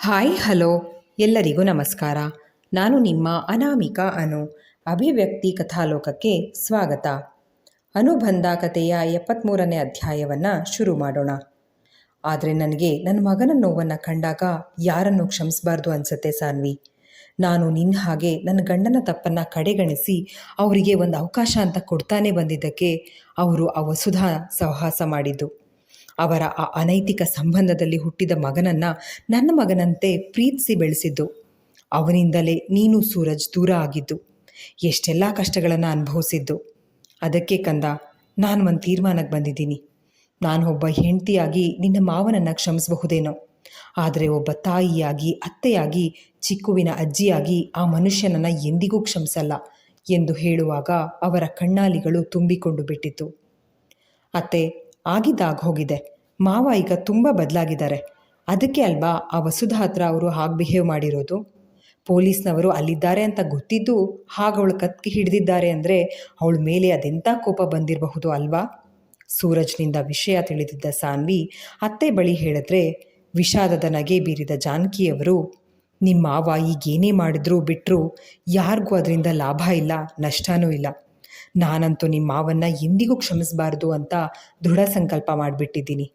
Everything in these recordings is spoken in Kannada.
ಹಾಯ್ ಹಲೋ ಎಲ್ಲರಿಗೂ ನಮಸ್ಕಾರ. ನಾನು ನಿಮ್ಮ ಅನಾಮಿಕಾ ಅಭಿವ್ಯಕ್ತಿ ಕಥಾಲೋಕಕ್ಕೆ ಸ್ವಾಗತ. ಅನುಬಂಧ ಕಥೆಯ 73ನೇ ಅಧ್ಯಾಯವನ್ನು ಶುರು ಮಾಡೋಣ. ಆದರೆ ನನಗೆ ನನ್ನ ಮಗನ ನೋವನ್ನು ಕಂಡಾಗ ಯಾರನ್ನು ಕ್ಷಮಿಸಬಾರ್ದು ಅನಿಸುತ್ತೆ ಸಾನ್ವಿ. ನಾನು ನಿನ್ನ ಹಾಗೆ ನನ್ನ ಗಂಡನ ತಪ್ಪನ್ನು ಕಡೆಗಣಿಸಿ ಅವರಿಗೆ ಒಂದು ಅವಕಾಶ ಅಂತ ಕೊಡ್ತಾನೆ ಬಂದಿದ್ದಕ್ಕೆ ಅವರು ಆ ವಸುಧಾ ಸಹವಾಸ ಮಾಡಿದ್ದು, ಅವರ ಆ ಅನೈತಿಕ ಸಂಬಂಧದಲ್ಲಿ ಹುಟ್ಟಿದ ಮಗನನ್ನು ನನ್ನ ಮಗನಂತೆ ಪ್ರೀತಿಸಿ ಬೆಳೆಸಿದ್ದು, ಅವನಿಂದಲೇ ನೀನು ಸೂರಜ್ ದೂರ ಆಗಿದ್ದು, ಎಷ್ಟೆಲ್ಲ ಕಷ್ಟಗಳನ್ನು ಅನುಭವಿಸಿದ್ದು. ಅದಕ್ಕೆ ಕಂದ, ನಾನು ಒಂದು ತೀರ್ಮಾನಕ್ಕೆ ಬಂದಿದ್ದೀನಿ. ನಾನು ಒಬ್ಬ ಹೆಂಡತಿಯಾಗಿ ನಿನ್ನ ಮಾವನನ್ನು ಕ್ಷಮಿಸಬಹುದೇನೋ, ಆದರೆ ಒಬ್ಬ ತಾಯಿಯಾಗಿ, ಅತ್ತೆಯಾಗಿ, ಚಿಕ್ಕುವಿನ ಅಜ್ಜಿಯಾಗಿ ಆ ಮನುಷ್ಯನನ್ನು ಎಂದಿಗೂ ಕ್ಷಮಿಸಲ್ಲ ಎಂದು ಹೇಳುವಾಗ ಅವರ ಕಣ್ಣಾಲಿಗಳು ತುಂಬಿಕೊಂಡು ಬಿಟ್ಟಿತು. ಅತ್ತೆ, ಹೋಗಿದೆ. ಮಾವ ಈಗ ತುಂಬ ಬದಲಾಗಿದ್ದಾರೆ. ಅದಕ್ಕೆ ಅಲ್ವಾ ಆ ವಸುಧಾ ಹತ್ರ ಅವರು ಹಾಗೆ ಬಿಹೇವ್ ಮಾಡಿರೋದು. ಪೊಲೀಸ್ನವರು ಅಲ್ಲಿದ್ದಾರೆ ಅಂತ ಗೊತ್ತಿದ್ದು ಹಾಗೆ ಅವಳು ಕತ್ತಿ ಹಿಡಿದಿದ್ದಾರೆ ಅಂದರೆ ಅವಳ ಮೇಲೆ ಅದೆಂಥ ಕೋಪ ಬಂದಿರಬಹುದು ಅಲ್ವಾ? ಸೂರಜ್ನಿಂದ ವಿಷಯ ತಿಳಿದಿದ್ದ ಸಾನ್ವಿ ಅತ್ತೆ ಬಳಿ ಹೇಳಿದ್ರೆ ವಿಷಾದದ ನಗೆ ಬೀರಿದ ಜಾನಕಿಯವರು, ನಿಮ್ಮ ಮಾವ ಈಗೇನೇ ಮಾಡಿದ್ರೂ ಬಿಟ್ಟರೂ ಯಾರಿಗೂ ಅದರಿಂದ ಲಾಭ ಇಲ್ಲ, ನಷ್ಟನೂ ಇಲ್ಲ. ನಾನಂತೂ ನಿಮ್ಮ ಮಾವನ್ನ ಎಂದಿಗೂ ಕ್ಷಮಿಸಬಾರ್ದು ಅಂತ ದೃಢ ಸಂಕಲ್ಪ ಮಾಡಿಬಿಟ್ಟಿದ್ದೀನಿ.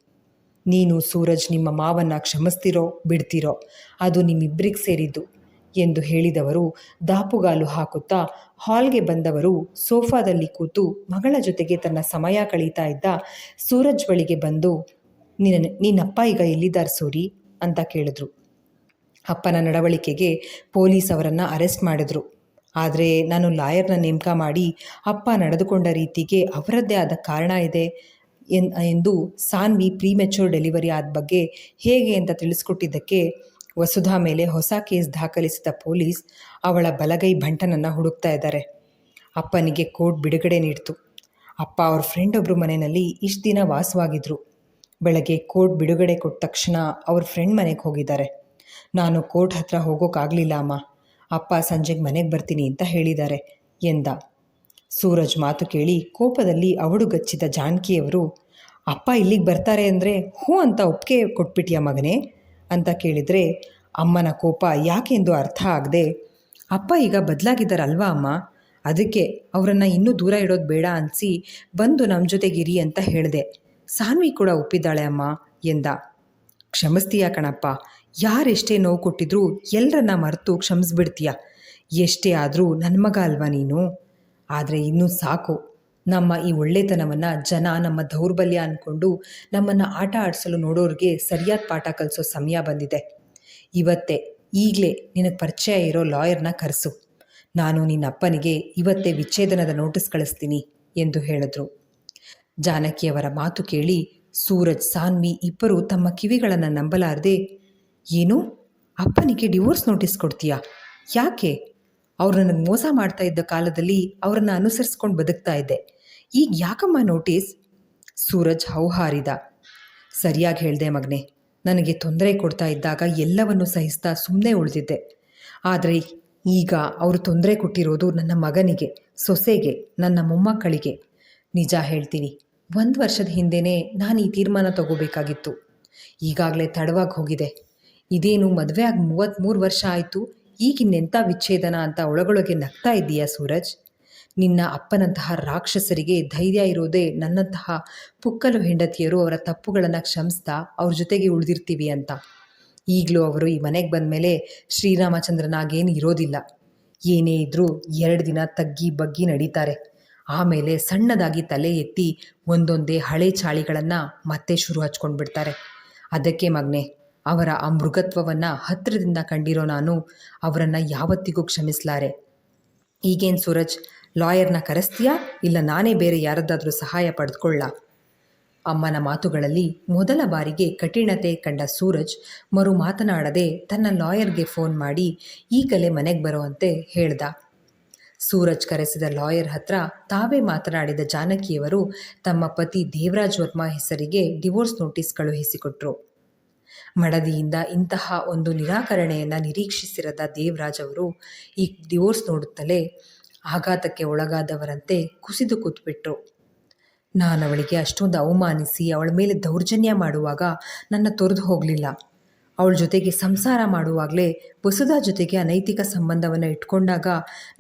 ನೀನು ಸೂರಜ್ ನಿಮ್ಮ ಮಾವನ್ನ ಕ್ಷಮಿಸ್ತಿರೋ ಬಿಡ್ತಿರೋ ಅದು ನಿಮ್ಮಿಬ್ಬರಿಗೆ ಸೇರಿದ್ದು ಎಂದು ಹೇಳಿದವರು ದಾಪುಗಾಲು ಹಾಕುತ್ತಾ ಹಾಲ್ಗೆ ಬಂದವರು ಸೋಫಾದಲ್ಲಿ ಕೂತು ಮಗಳ ಜೊತೆಗೆ ತನ್ನ ಸಮಯ ಕಳೀತಾ ಇದ್ದ ಸೂರಜ್ ಬಳಿಗೆ ಬಂದು, ನಿನ್ನಪ್ಪ ಈಗ ಎಲ್ಲಿದ್ದಾರೆ ಸೂರಿ ಅಂತ ಕೇಳಿದ್ರು. ಅಪ್ಪನ ನಡವಳಿಕೆಗೆ ಪೊಲೀಸ್ ಅವರನ್ನು ಅರೆಸ್ಟ್ ಮಾಡಿದ್ರು. ಆದರೆ ನಾನು ಲಾಯರ್ನ ನೇಮಕ ಮಾಡಿ ಅಪ್ಪ ನಡೆದುಕೊಂಡ ರೀತಿಗೆ ಅವರದ್ದೇ ಆದ ಕಾರಣ ಇದೆ ಎಂದು ಸಾನ್ವಿ ಪ್ರೀಮೆಚೂರ್ ಡೆಲಿವರಿ ಆದ ಬಗ್ಗೆ ಹೇಗೆ ಅಂತ ತಿಳಿಸ್ಕೊಟ್ಟಿದ್ದಕ್ಕೆ ವಸುಧಾ ಮೇಲೆ ಹೊಸ ಕೇಸ್ ದಾಖಲಿಸಿದ ಪೊಲೀಸ್ ಅವಳ ಬಲಗೈ ಬಂಟನನ್ನು ಹುಡುಕ್ತಾ ಇದ್ದಾರೆ. ಅಪ್ಪನಿಗೆ ಕೋರ್ಟ್ ಬಿಡುಗಡೆ ನೀಡ್ತು. ಅಪ್ಪ ಅವ್ರ ಫ್ರೆಂಡ್ ಒಬ್ಬರು ಮನೆಯಲ್ಲಿ ಇಷ್ಟು ದಿನ ವಾಸವಾಗಿದ್ದರು. ಬೆಳಗ್ಗೆ ಕೋರ್ಟ್ ಬಿಡುಗಡೆ ಕೊಟ್ಟ ತಕ್ಷಣ ಅವ್ರ ಫ್ರೆಂಡ್ ಮನೆಗೆ ಹೋಗಿದ್ದಾರೆ. ನಾನು ಕೋರ್ಟ್ ಹತ್ರ ಹೋಗೋಕ್ಕಾಗಲಿಲ್ಲ ಅಮ್ಮ, ಅಪ್ಪ ಸಂಜೆಗೆ ಮನೆಗೆ ಬರ್ತೀನಿ ಅಂತ ಹೇಳಿದ್ದಾರೆ ಎಂದ. ಸೂರಜ್ ಮಾತು ಕೇಳಿ ಕೋಪದಲ್ಲಿ ಅವಡುಗಚ್ಚಿದ ಜಾನಕಿಯವರು, ಅಪ್ಪ ಇಲ್ಲಿಗೆ ಬರ್ತಾರೆ ಅಂದರೆ ಹ್ಞೂ ಅಂತ ಒಪ್ಪಿಗೆ ಕೊಟ್ಬಿಟ್ಯಾ ಮಗನೇ ಅಂತ ಕೇಳಿದರೆ ಅಮ್ಮನ ಕೋಪ ಯಾಕೆಂದು ಅರ್ಥ ಆಗದೆ, ಅಪ್ಪ ಈಗ ಬದಲಾಗಿದ್ದಾರಲ್ವಾ ಅಮ್ಮ, ಅದಕ್ಕೆ ಅವರನ್ನು ಇನ್ನೂ ದೂರ ಇಡೋದು ಬೇಡ ಅನಿಸಿ ಬಂದು ನಮ್ಮ ಜೊತೆಗಿರಿ ಅಂತ ಹೇಳಿದೆ. ಸಾನ್ವಿ ಕೂಡ ಒಪ್ಪಿದ್ದಾಳೆ ಅಮ್ಮ ಎಂದ. ಕ್ಷಮಿಸ್ತೀಯಾ ಕಣಪ್ಪ, ಯಾರೆಷ್ಟೇ ನೋವು ಕೊಟ್ಟಿದ್ರೂ ಎಲ್ಲರನ್ನ ಮರೆತು ಕ್ಷಮಿಸ್ಬಿಡ್ತೀಯ. ಎಷ್ಟೇ ಆದರೂ ನನ್ನ ಮಗ ಅಲ್ವಾ ನೀನು. ಆದರೆ ಇನ್ನೂ ಸಾಕು, ನಮ್ಮ ಈ ಒಳ್ಳೆತನವನ್ನು ಜನ ನಮ್ಮ ದೌರ್ಬಲ್ಯ ಅಂದ್ಕೊಂಡು ನಮ್ಮನ್ನು ಆಟ ಆಡಿಸಲು ನೋಡೋರಿಗೆ ಸರಿಯಾದ ಪಾಠ ಕಲಿಸೋ ಸಮಯ ಬಂದಿದೆ. ಇವತ್ತೇ ಈಗಲೇ ನಿನಗೆ ಪರಿಚಯ ಇರೋ ಲಾಯರ್ನ ಕರೆಸು. ನಾನು ನಿನ್ನ ಅಪ್ಪನಿಗೆ ಇವತ್ತೇ ವಿಚ್ಛೇದನದ ನೋಟಿಸ್ ಕಳಿಸ್ತೀನಿ ಎಂದು ಹೇಳಿದ್ರು. ಜಾನಕಿಯವರ ಮಾತು ಕೇಳಿ ಸೂರಜ್, ಸಾನ್ವಿ ಇಬ್ಬರು ತಮ್ಮ ಕಿವಿಗಳನ್ನು ನಂಬಲಾರದೆ, ಏನು, ಅಪ್ಪನಿಗೆ ಡಿವೋರ್ಸ್ ನೋಟಿಸ್ ಕೊಡ್ತೀಯಾ? ಯಾಕೆ? ಅವ್ರು ನನಗೆ ಮೋಸ ಮಾಡ್ತಾ ಇದ್ದ ಕಾಲದಲ್ಲಿ ಅವರನ್ನು ಅನುಸರಿಸ್ಕೊಂಡು ಬದುಕ್ತಾ ಇದ್ದೆ, ಈಗ ಯಾಕಮ್ಮ ನೋಟಿಸ್? ಸೂರಜ್ ಹೌಹಾರಿದ. ಸರಿಯಾಗಿ ಹೇಳ್ದೆ ಮಗನೆ, ನನಗೆ ತೊಂದರೆ ಕೊಡ್ತಾ ಇದ್ದಾಗ ಎಲ್ಲವನ್ನು ಸಹಿಸ್ತಾ ಸುಮ್ಮನೆ ಉಳಿದಿದ್ದೆ. ಆದರೆ ಈಗ ಅವರು ತೊಂದರೆ ಕೊಟ್ಟಿರೋದು ನನ್ನ ಮಗನಿಗೆ, ಸೊಸೆಗೆ, ನನ್ನ ಮೊಮ್ಮಕ್ಕಳಿಗೆ. ನಿಜ ಹೇಳ್ತೀನಿ, 1 ವರ್ಷದ ಹಿಂದೆಯೇ ನಾನು ಈ ತೀರ್ಮಾನ ತಗೋಬೇಕಾಗಿತ್ತು. ಈಗಾಗಲೇ ತಡವಾಗಿ ಹೋಗಿದೆ. ಇದೇನು ಮದುವೆ ಆಗಿ 33 ವರ್ಷ ಆಯಿತು, ಈಗಿನ್ನೆಂಥ ವಿಚ್ಛೇದನ ಅಂತ ಒಳಗೊಳಗೆ ನಗ್ತಾ ಇದ್ದೀಯಾ ಸೂರಜ್? ನಿನ್ನ ಅಪ್ಪನಂತಹ ರಾಕ್ಷಸರಿಗೆ ಧೈರ್ಯ ಇರೋದೇ ನನ್ನಂತಹ ಪುಕ್ಕಲು ಹೆಂಡತಿಯರು ಅವರ ತಪ್ಪುಗಳನ್ನು ಕ್ಷಮಿಸ್ತಾ ಅವ್ರ ಜೊತೆಗೆ ಉಳಿದಿರ್ತೀವಿ ಅಂತ. ಈಗಲೂ ಅವರು ಈ ಮನೆಗೆ ಬಂದ ಮೇಲೆ ಶ್ರೀರಾಮಚಂದ್ರನಾಗೇನು ಇರೋದಿಲ್ಲ. ಏನೇ ಇದ್ದರೂ 2 ದಿನ ತಗ್ಗಿ ಬಗ್ಗಿ ನಡೀತಾರೆ. ಆಮೇಲೆ ಸಣ್ಣದಾಗಿ ತಲೆ ಎತ್ತಿ ಒಂದೊಂದೇ ಹಳೆ ಚಾಳಿಗಳನ್ನು ಮತ್ತೆ ಶುರು ಹಚ್ಕೊಂಡು ಬಿಡ್ತಾರೆ. ಅದಕ್ಕೆ ಮಗನೆ, ಅವರ ಆ ಮೃಗತ್ವವನ್ನು ಹತ್ತಿರದಿಂದ ಕಂಡಿರೋ ನಾನು ಅವರನ್ನು ಯಾವತ್ತಿಗೂ ಕ್ಷಮಿಸಲಾರೆ. ಈಗೇನು ಸೂರಜ್, ಲಾಯರ್ನ ಕರೆಸ್ತೀಯಾ ಇಲ್ಲ ನಾನೇ ಬೇರೆ ಯಾರದ್ದಾದರೂ ಸಹಾಯ ಪಡೆದುಕೊಳ್ಳ? ಅಮ್ಮನ ಮಾತುಗಳಲ್ಲಿ ಮೊದಲ ಬಾರಿಗೆ ಕಠಿಣತೆ ಕಂಡ ಸೂರಜ್ ಮರು ಮಾತನಾಡದೆ ತನ್ನ ಲಾಯರ್ಗೆ ಫೋನ್ ಮಾಡಿ ಈಗಲೇ ಮನೆಗೆ ಬರೋವಂತೆ ಹೇಳ್ದ. ಸೂರಜ್ ಕರೆಸಿದ ಲಾಯರ್ ಹತ್ರ ತಾವೇ ಮಾತನಾಡಿದ ಜಾನಕಿಯವರು ತಮ್ಮ ಪತಿ ದೇವರಾಜ್ ವರ್ಮಾ ಹೆಸರಿಗೆ ಡಿವೋರ್ಸ್ ನೋಟಿಸ್ ಕಳುಹಿಸಿಕೊಟ್ರು. ಮಡದಿಯಿಂದ ಇಂತಹ ಒಂದು ನಿರಾಕರಣೆಯನ್ನು ನಿರೀಕ್ಷಿಸಿರದ ದೇವರಾಜ್ ಅವರು ಈ ಡಿವೋರ್ಸ್ ನೋಡುತ್ತಲೇ ಆಘಾತಕ್ಕೆ ಒಳಗಾದವರಂತೆ ಕುಸಿದು ಕೂತ್ಬಿಟ್ರು. ನಾನವಳಿಗೆ ಅಷ್ಟೊಂದು ಅವಮಾನಿಸಿ ಅವಳ ಮೇಲೆ ದೌರ್ಜನ್ಯ ಮಾಡುವಾಗ ನನ್ನ ತೊರೆದು ಹೋಗಲಿಲ್ಲ. ಅವಳ ಜೊತೆಗೆ ಸಂಸಾರ ಮಾಡುವಾಗಲೇ ವಸುಧಾ ಜೊತೆಗೆ ಅನೈತಿಕ ಸಂಬಂಧವನ್ನು ಇಟ್ಕೊಂಡಾಗ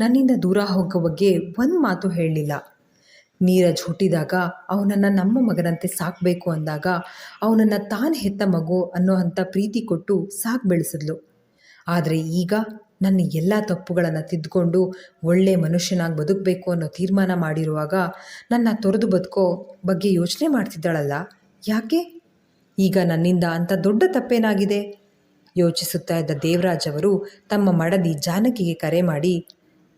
ನನ್ನಿಂದ ದೂರ ಹೋಗೋ ಬಗ್ಗೆ ಒಂದು ಮಾತು ಹೇಳಲಿಲ್ಲ. ನೀರಜ್ ಹುಟ್ಟಿದಾಗ ಅವನನ್ನು ನಮ್ಮ ಮಗನಂತೆ ಸಾಕಬೇಕು ಅಂದಾಗ ಅವನನ್ನು ತಾನು ಹೆತ್ತ ಮಗು ಅನ್ನೋ ಅಂಥ ಪ್ರೀತಿ ಕೊಟ್ಟು ಸಾಕು ಬೆಳೆಸಿದ್ಲು. ಆದರೆ ಈಗ ನನ್ನ ಎಲ್ಲ ತಪ್ಪುಗಳನ್ನು ತಿದ್ದುಕೊಂಡು ಒಳ್ಳೆ ಮನುಷ್ಯನಾಗಿ ಬದುಕಬೇಕು ಅನ್ನೋ ತೀರ್ಮಾನ ಮಾಡಿರುವಾಗ ನನ್ನ ತೊರೆದು ಬದುಕೋ ಬಗ್ಗೆ ಯೋಚನೆ ಮಾಡ್ತಿದ್ದಾಳಲ್ಲ, ಯಾಕೆ? ಈಗ ನನ್ನಿಂದ ಅಂಥ ದೊಡ್ಡ ತಪ್ಪೇನಾಗಿದೆ? ಯೋಚಿಸುತ್ತಾ ಇದ್ದ ದೇವರಾಜ್ ಅವರು ತಮ್ಮ ಮಡದಿ ಜಾನಕಿಗೆ ಕರೆ ಮಾಡಿ,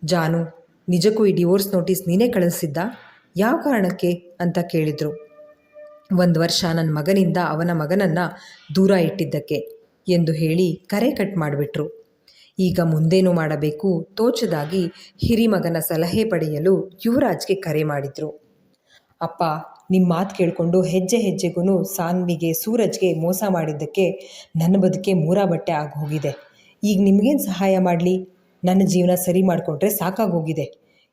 ಜಾನು, ನಿಜಕ್ಕೂ ಈ ಡಿವೋರ್ಸ್ ನೋಟಿಸ್ ನೀನೇ ಕಳಿಸಿದ್ದ? ಯಾವ ಕಾರಣಕ್ಕೆ ಅಂತ ಕೇಳಿದರು. 1 ವರ್ಷ ನನ್ನ ಮಗನಿಂದ ಅವನ ಮಗನನ್ನು ದೂರ ಇಟ್ಟಿದ್ದಕ್ಕೆ ಎಂದು ಹೇಳಿ ಕರೆ ಕಟ್ ಮಾಡಿಬಿಟ್ರು. ಈಗ ಮುಂದೇನು ಮಾಡಬೇಕು ತೋಚದಾಗಿ ಹಿರಿಮಗನ ಸಲಹೆ ಪಡೆಯಲು ಯುವರಾಜ್ಗೆ ಕರೆ ಮಾಡಿದರು. ಅಪ್ಪ, ನಿಮ್ಮ ಮಾತು ಕೇಳಿಕೊಂಡು ಹೆಜ್ಜೆ ಹೆಜ್ಜೆಗೂ ಸಾನ್ವಿಗೆ ಸೂರಜ್ಗೆ ಮೋಸ ಮಾಡಿದ್ದಕ್ಕೆ ನನ್ನ ಬದುಕೆ ಮೂರಾ ಬಟ್ಟೆ ಆಗಿ ಹೋಗಿದೆ. ಈಗ ನಿಮಗೇನು ಸಹಾಯ ಮಾಡಲಿ? ನನ್ನ ಜೀವನ ಸರಿ ಮಾಡಿಕೊಂಡ್ರೆ ಸಾಕಾಗೋಗಿದೆ.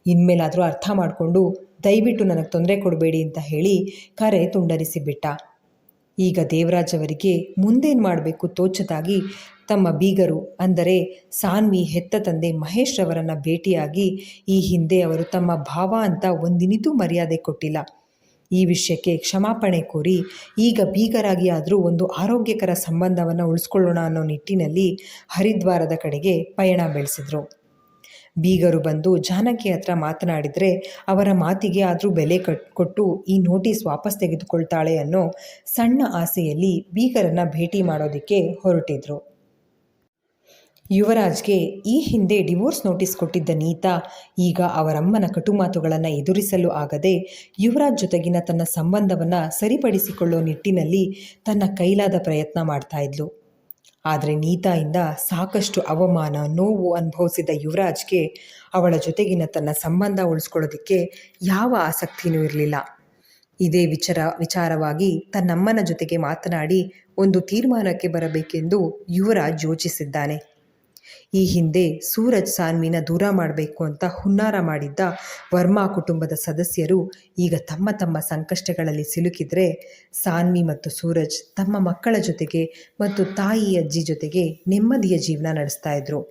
ಇನ್ಮೇಲಾದರೂ ಅರ್ಥ ಮಾಡಿಕೊಂಡು ದಯವಿಟ್ಟು ನನಗೆ ತೊಂದರೆ ಕೊಡಬೇಡಿ ಅಂತ ಹೇಳಿ ಕರೆ ತುಂಡರಿಸಿಬಿಟ್ಟ. ಈಗ ದೇವರಾಜ್ ಅವರಿಗೆ ಮುಂದೇನು ಮಾಡಬೇಕು ತೋಚದಾಗಿ ತಮ್ಮ ಬೀಗರು ಅಂದರೆ ಸಾನ್ವಿ ಹೆತ್ತ ತಂದೆ ಮಹೇಶ್ ರವರನ್ನು ಭೇಟಿಯಾಗಿ ಈ ಹಿಂದೆ ಅವರು ತಮ್ಮ ಭಾವ ಅಂತ ಒಂದಿನಿತೂ ಮರ್ಯಾದೆ ಕೊಟ್ಟಿಲ್ಲ, ಈ ವಿಷಯಕ್ಕೆ ಕ್ಷಮಾಪಣೆ ಕೋರಿ ಈಗ ಬೀಗರಾಗಿ ಆದರೂ ಒಂದು ಆರೋಗ್ಯಕರ ಸಂಬಂಧವನ್ನು ಉಳಿಸ್ಕೊಳ್ಳೋಣ ಅನ್ನೋ ನಿಟ್ಟಿನಲ್ಲಿ ಹರಿದ್ವಾರದ ಕಡೆಗೆ ಪಯಣ ಬೆಳೆಸಿದ್ರು. ಬೀಗರು ಬಂದು ಜಾನಕಿ ಹತ್ರ ಮಾತನಾಡಿದರೆ ಅವರ ಮಾತಿಗೆ ಆದರೂ ಬೆಲೆ ಕೊಟ್ಟು ಈ ನೋಟಿಸ್ ವಾಪಸ್ ತೆಗೆದುಕೊಳ್ತಾಳೆ ಅನ್ನೋ ಸಣ್ಣ ಆಸೆಯಲ್ಲಿ ಬೀಗರನ್ನು ಭೇಟಿ ಮಾಡೋದಕ್ಕೆ ಹೊರಟಿದ್ರು. ಯುವರಾಜ್ಗೆ ಈ ಹಿಂದೆ ಡಿವೋರ್ಸ್ ನೋಟಿಸ್ ಕೊಟ್ಟಿದ್ದ ನೀತಾ ಈಗ ಅವರಮ್ಮನ ಕಟುಮಾತುಗಳನ್ನು ಎದುರಿಸಲು ಆಗದೆ ಯುವರಾಜ್ ಜೊತೆಗಿನ ತನ್ನ ಸಂಬಂಧವನ್ನು ಸರಿಪಡಿಸಿಕೊಳ್ಳೋ ನಿಟ್ಟಿನಲ್ಲಿ ತನ್ನ ಕೈಲಾದ ಪ್ರಯತ್ನ ಮಾಡ್ತಾ ಇದ್ಲು. ಆದರೆ ನೀತಾಯಿಂದ ಸಾಕಷ್ಟು ಅವಮಾನ ನೋವು ಅನುಭವಿಸಿದ ಯುವರಾಜ್ಗೆ ಅವಳ ಜೊತೆಗಿನ ತನ್ನ ಸಂಬಂಧ ಉಳಿಸ್ಕೊಳ್ಳೋದಕ್ಕೆ ಯಾವ ಆಸಕ್ತಿಯೂ ಇರಲಿಲ್ಲ. ಇದೇ ವಿಚಾರವಾಗಿ ತನ್ನಮ್ಮನ ಜೊತೆಗೆ ಮಾತನಾಡಿ ಒಂದು ತೀರ್ಮಾನಕ್ಕೆ ಬರಬೇಕೆಂದು ಯುವರಾಜ್ ಯೋಚಿಸಿದ್ದಾನೆ. ಈ ಹಿಂದೆ ಸೂರಜ್ ಸಾನ್ವಿನ ದೂರ ಮಾಡಬೇಕು ಅಂತ ಹುನ್ನಾರ ಮಾಡಿದ್ದ ವರ್ಮಾ ಕುಟುಂಬದ ಸದಸ್ಯರು ಈಗ ತಮ್ಮ ತಮ್ಮ ಸಂಕಷ್ಟಗಳಲ್ಲಿ ಸಿಲುಕಿದ್ರೆ ಸಾನ್ವಿ ಮತ್ತು ಸೂರಜ್ ತಮ್ಮ ಮಕ್ಕಳ ಜೊತೆಗೆ ಮತ್ತು ತಾಯಿ ಅಜ್ಜಿ ಜೊತೆಗೆ ನೆಮ್ಮದಿಯ ಜೀವನ ನಡೆಸ್ತಾ ಇದ್ರು.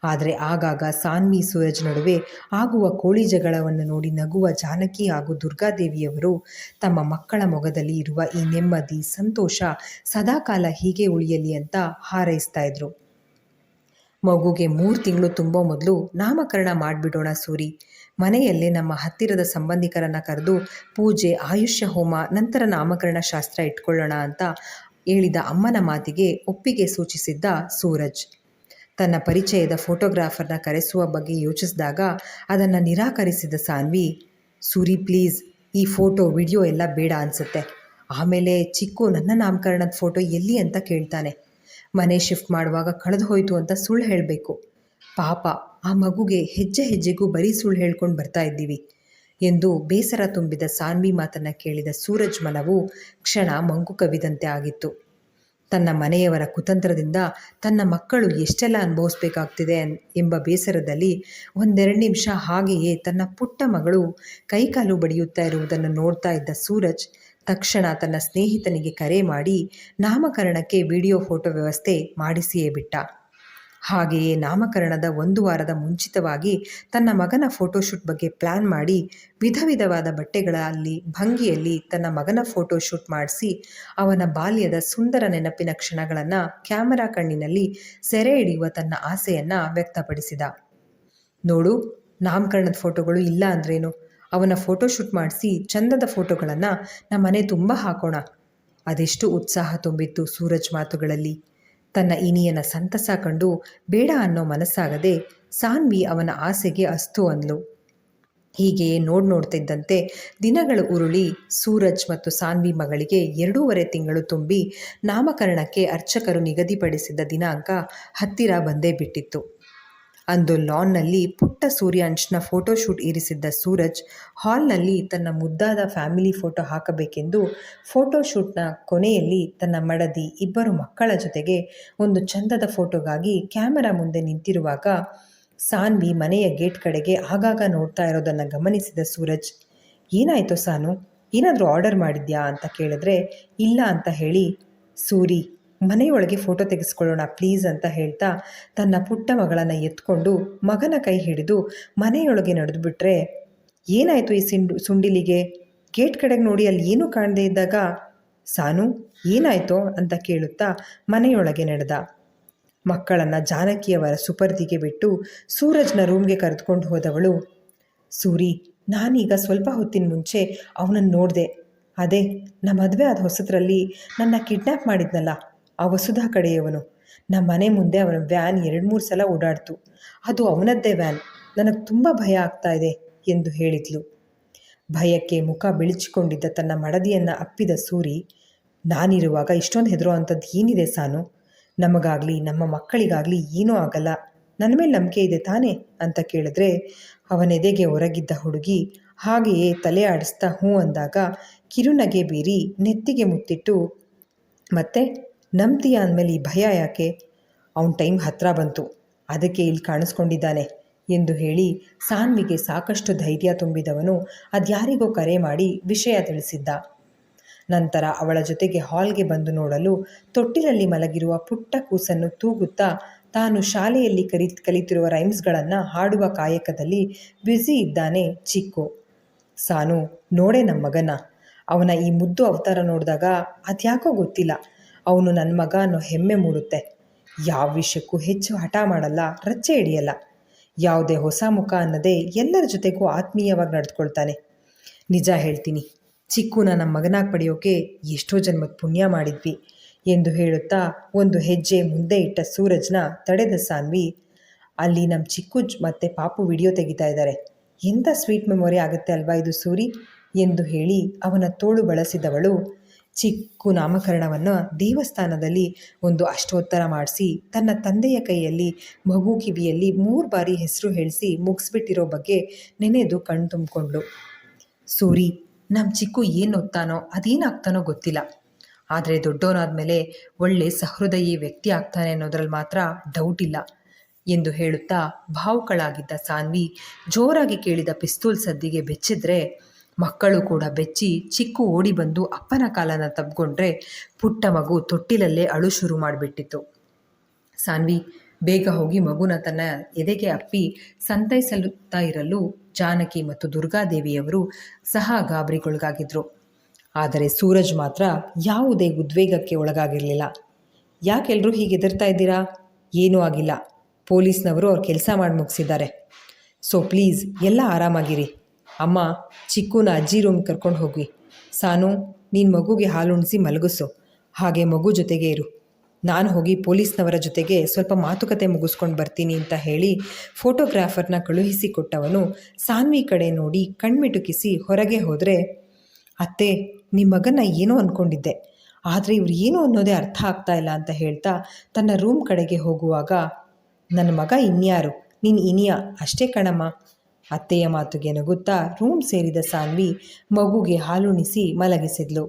ಆದರೆ ಆಗಾಗ ಸಾನ್ವಿ ಸೂರಜ್ ನಡುವೆ ಆಗುವ ಕೋಳಿ ಜಗಳವನ್ನು ನೋಡಿ ನಗುವ ಜಾನಕಿ ಹಾಗೂ ದುರ್ಗಾದೇವಿಯವರು ತಮ್ಮ ಮಕ್ಕಳ ಮೊಗದಲ್ಲಿ ಇರುವ ಈ ನೆಮ್ಮದಿ ಸಂತೋಷ ಸದಾಕಾಲ ಹೀಗೆ ಉಳಿಯಲಿ ಅಂತ ಹಾರೈಸ್ತಾ ಇದ್ರು. ಮಗುಗೆ 3 ತಿಂಗಳು ತುಂಬೋ ಮೊದಲು ನಾಮಕರಣ ಮಾಡಿಬಿಡೋಣ ಸೂರಿ, ಮನೆಯಲ್ಲೇ ನಮ್ಮ ಹತ್ತಿರದ ಸಂಬಂಧಿಕರನ್ನು ಕರೆದು ಪೂಜೆ, ಆಯುಷ್ಯ ಹೋಮ, ನಂತರ ನಾಮಕರಣ ಶಾಸ್ತ್ರ ಇಟ್ಕೊಳ್ಳೋಣ ಅಂತ ಹೇಳಿದ ಅಮ್ಮನ ಮಾತಿಗೆ ಒಪ್ಪಿಗೆ ಸೂಚಿಸಿದ್ದ ಸೂರಜ್. ತನ್ನ ಪರಿಚಯದ ಫೋಟೋಗ್ರಾಫರ್ನ ಕರೆಸುವ ಬಗ್ಗೆ ಯೋಚಿಸಿದಾಗ ಅದನ್ನು ನಿರಾಕರಿಸಿದ ಸಾನ್ವಿ, ಸೂರಿ ಪ್ಲೀಸ್, ಈ ಫೋಟೋ ವಿಡಿಯೋ ಎಲ್ಲ ಬೇಡ ಅನಿಸುತ್ತೆ. ಆಮೇಲೆ ಚಿಕ್ಕು ನನ್ನ ನಾಮಕರಣದ ಫೋಟೋ ಎಲ್ಲಿ ಅಂತ ಕೇಳ್ತಾನೆ. ಮನೆ ಶಿಫ್ಟ್ ಮಾಡುವಾಗ ಕಳೆದು ಹೋಯಿತು ಅಂತ ಸುಳ್ಳು ಹೇಳಬೇಕು. ಪಾಪ ಆ ಮಗುಗೆ ಹೆಜ್ಜೆ ಹೆಜ್ಜೆಗೂ ಬರೀ ಸುಳ್ಳು ಹೇಳ್ಕೊಂಡು ಬರ್ತಾ ಇದ್ದೀವಿ ಎಂದು ಬೇಸರ ತುಂಬಿದ ಸಾನ್ವಿ ಮಾತನ್ನು ಕೇಳಿದ ಸೂರಜ್ ಮನವು ಕ್ಷಣ ಮಂಕು ಕವಿದಂತೆ ಆಗಿತ್ತು. ತನ್ನ ಮನೆಯವರ ಕುತಂತ್ರದಿಂದ ತನ್ನ ಮಕ್ಕಳು ಎಷ್ಟೆಲ್ಲ ಅನುಭವಿಸ್ಬೇಕಾಗ್ತಿದೆ ಎಂಬ ಬೇಸರದಲ್ಲಿ 1-2 ನಿಮಿಷ ಹಾಗೆಯೇ ತನ್ನ ಪುಟ್ಟ ಮಗಳು ಕೈಕಾಲು ಬಡಿಯುತ್ತಾ ಇರುವುದನ್ನು ನೋಡ್ತಾ ಇದ್ದ ಸೂರಜ್ ತಕ್ಷಣ ತನ್ನ ಸ್ನೇಹಿತನಿಗೆ ಕರೆ ಮಾಡಿ ನಾಮಕರಣಕ್ಕೆ ವಿಡಿಯೋ ಫೋಟೋ ವ್ಯವಸ್ಥೆ ಮಾಡಿಸಿಯೇ ಬಿಟ್ಟ. ಹಾಗೆಯೇ ನಾಮಕರಣದ 1 ವಾರದ ಮುಂಚಿತವಾಗಿ ತನ್ನ ಮಗನ ಫೋಟೋಶೂಟ್ ಬಗ್ಗೆ ಪ್ಲ್ಯಾನ್ ಮಾಡಿ ವಿಧ ವಿಧವಾದ ಬಟ್ಟೆಗಳಲ್ಲಿ ಭಂಗಿಯಲ್ಲಿ ತನ್ನ ಮಗನ ಫೋಟೋಶೂಟ್ ಮಾಡಿಸಿ ಅವನ ಬಾಲ್ಯದ ಸುಂದರ ನೆನಪಿನ ಕ್ಷಣಗಳನ್ನು ಕ್ಯಾಮರಾ ಕಣ್ಣಿನಲ್ಲಿ ಸೆರೆ ಹಿಡಿಯುವ ತನ್ನ ಆಸೆಯನ್ನು ವ್ಯಕ್ತಪಡಿಸಿದ. ನೋಡು, ನಾಮಕರಣದ ಫೋಟೋಗಳು ಇಲ್ಲ ಅಂದ್ರೇನು, ಅವನ ಫೋಟೋಶೂಟ್ ಮಾಡಿಸಿ ಚಂದದ ಫೋಟೋಗಳನ್ನು ನಮ್ಮ ಮನೆ ತುಂಬ ಹಾಕೋಣ. ಅದೆಷ್ಟು ಉತ್ಸಾಹ ತುಂಬಿತ್ತು ಸೂರಜ್ ಮಾತುಗಳಲ್ಲಿ. ತನ್ನ ಇನಿಯನ ಸಂತಸ ಕಂಡು ಬೇಡ ಅನ್ನೋ ಮನಸ್ಸಾಗದೆ ಸಾನ್ವಿ ಅವನ ಆಸೆಗೆ ಅಸ್ತು ಅಂದ್ಲು. ಹೀಗೆಯೇ ನೋಡ್ತಿದ್ದಂತೆ ದಿನಗಳು ಉರುಳಿ ಸೂರಜ್ ಮತ್ತು ಸಾನ್ವಿ ಮಗಳಿಗೆ 2.5 ತಿಂಗಳು ತುಂಬಿ ನಾಮಕರಣಕ್ಕೆ ಅರ್ಚಕರು ನಿಗದಿಪಡಿಸಿದ ದಿನಾಂಕ ಹತ್ತಿರ ಬಂದೇ ಬಿಟ್ಟಿತ್ತು. ಅಂದು ಲಾನ್ನಲ್ಲಿ ಪುಟ್ಟ ಸೂರ್ಯಾಂಶ್ನ ಫೋಟೋಶೂಟ್ ಇರಿಸಿದ್ದ ಸೂರಜ್ ಹಾಲ್ನಲ್ಲಿ ತನ್ನ ಮುದ್ದಾದ ಫ್ಯಾಮಿಲಿ ಫೋಟೋ ಹಾಕಬೇಕೆಂದು ಫೋಟೋಶೂಟ್ನ ಕೊನೆಯಲ್ಲಿ ತನ್ನ ಮಡದಿ 2 ಮಕ್ಕಳ ಜೊತೆಗೆ ಒಂದು ಚಂದದ ಫೋಟೋಗಾಗಿ ಕ್ಯಾಮರಾ ಮುಂದೆ ನಿಂತಿರುವಾಗ ಸಾನ್ವಿ ಮನೆಯ ಗೇಟ್ ಕಡೆಗೆ ಆಗಾಗ ನೋಡ್ತಾ ಇರೋದನ್ನು ಗಮನಿಸಿದ ಸೂರಜ್, ಏನಾಯ್ತೋ ಸಾನು, ಏನಾದರೂ ಆರ್ಡರ್ ಮಾಡಿದ್ಯಾ ಅಂತ ಕೇಳಿದ್ರೆ ಇಲ್ಲ ಅಂತ ಹೇಳಿ, ಸೂರಿ ಮನೆಯೊಳಗೆ ಫೋಟೋ ತೆಗೆಸ್ಕೊಳ್ಳೋಣ ಪ್ಲೀಸ್ ಅಂತ ಹೇಳ್ತಾ ತನ್ನ ಪುಟ್ಟ ಮಗಳನ್ನು ಎತ್ಕೊಂಡು ಮಗನ ಕೈ ಹಿಡಿದು ಮನೆಯೊಳಗೆ ನಡೆದುಬಿಟ್ರೆ, ಏನಾಯಿತು ಈ ಸುಂಡಿಲಿಗೆ? ಗೇಟ್ ಕಡೆಗೆ ನೋಡಿ ಅಲ್ಲಿ ಏನೂ ಕಾಣದೇ ಇದ್ದಾಗ, ಸಾನು ಏನಾಯಿತೋ ಅಂತ ಕೇಳುತ್ತಾ ಮನೆಯೊಳಗೆ ನಡೆದ. ಮಕ್ಕಳನ್ನು ಜಾನಕಿಯವರ ಸುಪರ್ದಿಗೆ ಬಿಟ್ಟು ಸೂರಜ್ನ ರೂಮ್ಗೆ ಕರೆದುಕೊಂಡು ಹೋದವಳು, ಸೂರಿ, ನಾನೀಗ ಸ್ವಲ್ಪ ಹೊತ್ತಿನ ಮುಂಚೆ ಅವನನ್ನು ನೋಡಿದೆ. ಅದೇ ನಮ್ಮ ಮದುವೆ ಆದ ಹೊಸದ್ರಲ್ಲಿ ನನ್ನ ಕಿಡ್ನ್ಯಾಪ್ ಮಾಡಿದ್ನಲ್ಲ ಆ ವಸುಧಾ ಕಡೆಯವನು. ನಮ್ಮ ಮನೆ ಮುಂದೆ ಅವನ ವ್ಯಾನ್ 2-3 ಸಲ ಓಡಾಡ್ತು. ಅದು ಅವನದ್ದೇ ವ್ಯಾನ್. ನನಗೆ ತುಂಬ ಭಯ ಆಗ್ತಾ ಇದೆ ಎಂದು ಹೇಳಿದ್ಲು. ಭಯಕ್ಕೆ ಮುಖ ಬಿಳಿಚಿಕೊಂಡಿದ್ದ ತನ್ನ ಮಡದಿಯನ್ನು ಅಪ್ಪಿದ ಸೂರಿ, ನಾನಿರುವಾಗ ಇಷ್ಟೊಂದು ಹೆದರೋ ಅಂಥದ್ದು ಏನಿದೆ ಸಾನು? ನಮಗಾಗಲಿ ನಮ್ಮ ಮಕ್ಕಳಿಗಾಗಲಿ ಏನೂ ಆಗಲ್ಲ, ನನ್ನ ಮೇಲೆ ನಂಬಿಕೆ ಇದೆ ತಾನೇ ಅಂತ ಕೇಳಿದ್ರೆ, ಅವನೆದೆಗೆ ಹೊರಗಿದ್ದ ಹುಡುಗಿ ಹಾಗೆಯೇ ತಲೆ ಆಡಿಸ್ತಾ ಹ್ಞೂ ಅಂದಾಗ ಕಿರುನಗೆ ಬೀರಿ ನೆತ್ತಿಗೆ ಮುತ್ತಿಟ್ಟು, ಮತ್ತೆ ನಂಬ್ತೀಯ ಅಂದಮೇಲೆ ಈ ಭಯ ಯಾಕೆ? ಅವನ ಟೈಮ್ ಹತ್ತಿರ ಬಂತು, ಅದಕ್ಕೆ ಇಲ್ಲಿ ಕಾಣಿಸ್ಕೊಂಡಿದ್ದಾನೆ ಎಂದು ಹೇಳಿ ಸಾನ್ವಿಗೆ ಸಾಕಷ್ಟು ಧೈರ್ಯ ತುಂಬಿದವನು ಅದ್ಯಾರಿಗೋ ಕರೆ ಮಾಡಿ ವಿಷಯ ತಿಳಿಸಿದ್ದ. ನಂತರ ಅವಳ ಜೊತೆಗೆ ಹಾಲ್ಗೆ ಬಂದು ನೋಡಲು ತೊಟ್ಟಿಲಲ್ಲಿ ಮಲಗಿರುವ ಪುಟ್ಟ ಕೂಸನ್ನು ತೂಗುತ್ತಾ ತಾನು ಶಾಲೆಯಲ್ಲಿ ಕಲಿತಿರುವ ರೈಮ್ಸ್ಗಳನ್ನು ಹಾಡುವ ಕಾಯಕದಲ್ಲಿ ಬ್ಯುಸಿ ಇದ್ದಾನೆ ಚಿಕ್ಕು. ಸಾನು, ನೋಡೆ ನಮ್ಮ ಮಗನ, ಅವನ ಈ ಮುದ್ದು ಅವತಾರ ನೋಡಿದಾಗ ಅದ್ಯಾಕೋ ಗೊತ್ತಿಲ್ಲ, ಅವನು ನನ್ನ ಮಗ ಅನ್ನೋ ಹೆಮ್ಮೆ ಮೂಡುತ್ತೆ. ಯಾವ ವಿಷಯಕ್ಕೂ ಹೆಚ್ಚು ಹಠ ಮಾಡಲ್ಲ, ರಚ್ಚೆ ಹಿಡಿಯಲ್ಲ. ಯಾವುದೇ ಹೊಸ ಮುಖ ಅನ್ನದೇ ಎಲ್ಲರ ಜೊತೆಗೂ ಆತ್ಮೀಯವಾಗಿ ನಡೆದುಕೊಳ್ತಾನೆ. ನಿಜ ಹೇಳ್ತೀನಿ, ಚಿಕ್ಕುನ ನಮ್ಮ ಮಗನಾಗಿ ಪಡೆಯೋಕೆ ಎಷ್ಟೋ ಜನ್ಮದ ಪುಣ್ಯ ಮಾಡಿದ್ವಿ ಎಂದು ಹೇಳುತ್ತಾ ಒಂದು ಹೆಜ್ಜೆ ಮುಂದೆ ಇಟ್ಟ ಸೂರಜ್ನ ತಡೆದ ಸಾನ್ವಿ, ಅಲ್ಲಿ ನಮ್ಮ ಚಿಕ್ಕು ಮತ್ತು ಪಾಪು ವಿಡಿಯೋ ತೆಗಿತಾ ಇದ್ದಾರೆ, ಎಂಥ ಸ್ವೀಟ್ ಮೆಮೊರಿ ಆಗುತ್ತೆ ಅಲ್ವಾ ಇದು ಸೂರಿ ಎಂದು ಹೇಳಿ ಅವನ ತೋಳು ಬಳಸಿದವಳು ಚಿಕ್ಕು ನಾಮಕರಣವನ್ನು ದೇವಸ್ಥಾನದಲ್ಲಿ ಒಂದು ಅಷ್ಟೋತ್ತರ ಮಾಡಿಸಿ ತನ್ನ ತಂದೆಯ ಕೈಯಲ್ಲಿ ಮಗು ಕಿವಿಯಲ್ಲಿ 3 ಬಾರಿ ಹೆಸರು ಹೇಳಿಸಿ ಮುಗಿಸ್ಬಿಟ್ಟಿರೋ ಬಗ್ಗೆ ನೆನೆದು ಕಣ್ಣು ತುಂಬಿಕೊಂಡ್ಳು. ಸೂರಿ, ನಮ್ಮ ಚಿಕ್ಕು ಏನು ಓದ್ತಾನೋ ಅದೇನಾಗ್ತಾನೋ ಗೊತ್ತಿಲ್ಲ, ಆದರೆ ದೊಡ್ಡವನಾದ ಮೇಲೆ ಒಳ್ಳೆ ಸಹೃದಯಿ ವ್ಯಕ್ತಿ ಆಗ್ತಾನೆ ಅನ್ನೋದ್ರಲ್ಲಿ ಮಾತ್ರ ಡೌಟ್ ಇಲ್ಲ ಎಂದು ಹೇಳುತ್ತಾ ಭಾವುಕಳಾಗಿದ್ದ ಸಾನ್ವಿ ಜೋರಾಗಿ ಕೇಳಿದ ಪಿಸ್ತೂಲ್ ಸದ್ದಿಗೆ ಬೆಚ್ಚಿದ್ರೆ ಮಕ್ಕಳು ಕೂಡ ಬೆಚ್ಚಿ ಚಿಕ್ಕು ಓಡಿ ಬಂದು ಅಪ್ಪನ ಕಾಲನ ತಬ್ಕೊಂಡ್ರೆ ಪುಟ್ಟ ಮಗು ತೊಟ್ಟಿಲಲ್ಲೇ ಅಳು ಶುರು ಮಾಡಿಬಿಟ್ಟಿತ್ತು. ಸಾನ್ವಿ ಬೇಗ ಹೋಗಿ ಮಗುನ ತನ್ನ ಎದೆಗೆ ಅಪ್ಪಿ ಸಂತೈಸಲುತ್ತಾ ಇರಲು ಜಾನಕಿ ಮತ್ತು ದುರ್ಗಾದೇವಿಯವರು ಸಹ ಗಾಬರಿಗೊಳಗಾಗಿದ್ರು. ಆದರೆ ಸೂರಜ್ ಮಾತ್ರ ಯಾವುದೇ ಉದ್ವೇಗಕ್ಕೆ ಒಳಗಾಗಿರಲಿಲ್ಲ. ಯಾಕೆಲ್ಲರೂ ಹೀಗೆ ಹೆದರ್ತಾ ಇದ್ದೀರಾ? ಏನೂ ಆಗಿಲ್ಲ, ಪೊಲೀಸ್ನವರು ಅವ್ರ ಕೆಲಸ ಮಾಡಿ ಮುಗಿಸಿದ್ದಾರೆ. ಸೊ ಪ್ಲೀಸ್ ಎಲ್ಲ ಆರಾಮಾಗಿರಿ. ಅಮ್ಮ, ಚಿಕ್ಕುನ ಅಜ್ಜಿ ರೂಮ್ ಕರ್ಕೊಂಡು ಹೋಗಿ. ಸಾನು, ನೀನು ಮಗುಗೆ ಹಾಲುಣಿಸಿ ಮಲಗಿಸು, ಹಾಗೆ ಮಗು ಜೊತೆಗೆ ಇರು. ನಾನು ಹೋಗಿ ಪೊಲೀಸ್ನವರ ಜೊತೆಗೆ ಸ್ವಲ್ಪ ಮಾತುಕತೆ ಮುಗಿಸ್ಕೊಂಡು ಬರ್ತೀನಿ ಅಂತ ಹೇಳಿ ಫೋಟೋಗ್ರಾಫರ್ನ ಕಳುಹಿಸಿಕೊಟ್ಟವನು ಸಾನ್ವಿ ಕಡೆ ನೋಡಿ ಕಣ್ಮಿಟುಕಿಸಿ ಹೊರಗೆ ಹೋದರೆ, ಅತ್ತೆ, ನಿಮ್ಮ ಮಗನ ಏನೋ ಅಂದ್ಕೊಂಡಿದ್ದೆ, ಆದರೆ ಇವ್ರು ಏನು ಅನ್ನೋದೇ ಅರ್ಥ ಆಗ್ತಾ ಇಲ್ಲ ಅಂತ ಹೇಳ್ತಾ ತನ್ನ ರೂಮ್ ಕಡೆಗೆ ಹೋಗುವಾಗ, ನನ್ನ ಮಗ ಇನ್ಯಾರು, ನೀನು ಇನಿಯ ಅಷ್ಟೇ ಕಣಮ್ಮ. ಅತ್ತೆಯ ಮಾತುಗೆ ನಗುತ್ತಾ ರೂಮ್ ಸೇರಿದ ಸಾನ್ವಿ ಮಗುಗೆ ಹಾಲುಣಿಸಿ ಮಲಗಿಸಿದ್ಲು.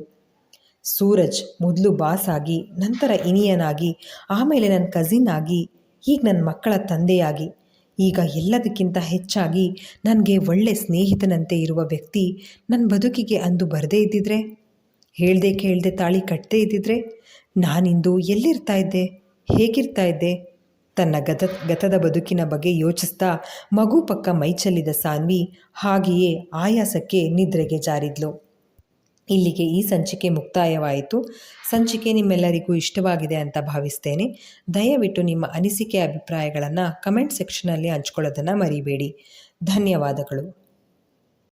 ಸೂರಜ್ ಮೊದಲು ಬಾಸ್ ಆಗಿ, ನಂತರ ಇನಿಯನಾಗಿ, ಆಮೇಲೆ ನನ್ನ ಕಸಿನ್ ಆಗಿ, ಈಗ ನನ್ನ ಮಕ್ಕಳ ತಂದೆಯಾಗಿ, ಈಗ ಎಲ್ಲದಕ್ಕಿಂತ ಹೆಚ್ಚಾಗಿ ನನಗೆ ಒಳ್ಳೆ ಸ್ನೇಹಿತನಂತೆ ಇರುವ ವ್ಯಕ್ತಿ ನನ್ನ ಬದುಕಿಗೆ ಅಂದು ಬರದೇ ಇದ್ದಿದ್ರೆ, ಹೇಳ್ದೆ ಕೇಳದೆ ತಾಳಿ ಕಟ್ಟದೇ ಇದ್ದಿದ್ರೆ ನಾನಿಂದು ಎಲ್ಲಿರ್ತಾ ಇದ್ದೆ, ಹೇಗಿರ್ತಾ ಇದ್ದೆ? ತನ್ನ ಗತದ ಬದುಕಿನ ಬಗ್ಗೆ ಯೋಚಿಸ್ತಾ ಮಗು ಪಕ್ಕ ಮೈಚಲ್ಲಿದ ಸಾನ್ವಿ ಹಾಗೆಯೇ ಆಯಾಸಕ್ಕೆ ನಿದ್ರೆಗೆ ಜಾರಿದ್ಲು. ಇಲ್ಲಿಗೆ ಈ ಸಂಚಿಕೆ ಮುಕ್ತಾಯವಾಯಿತು. ಸಂಚಿಕೆ ನಿಮ್ಮೆಲ್ಲರಿಗೂ ಇಷ್ಟವಾಗಿದೆ ಅಂತ ಭಾವಿಸ್ತೇನೆ. ದಯವಿಟ್ಟು ನಿಮ್ಮ ಅನಿಸಿಕೆ ಅಭಿಪ್ರಾಯಗಳನ್ನು ಕಮೆಂಟ್ ಸೆಕ್ಷನಲ್ಲಿ ಹಂಚ್ಕೊಳ್ಳೋದನ್ನು ಮರಿಬೇಡಿ. ಧನ್ಯವಾದಗಳು.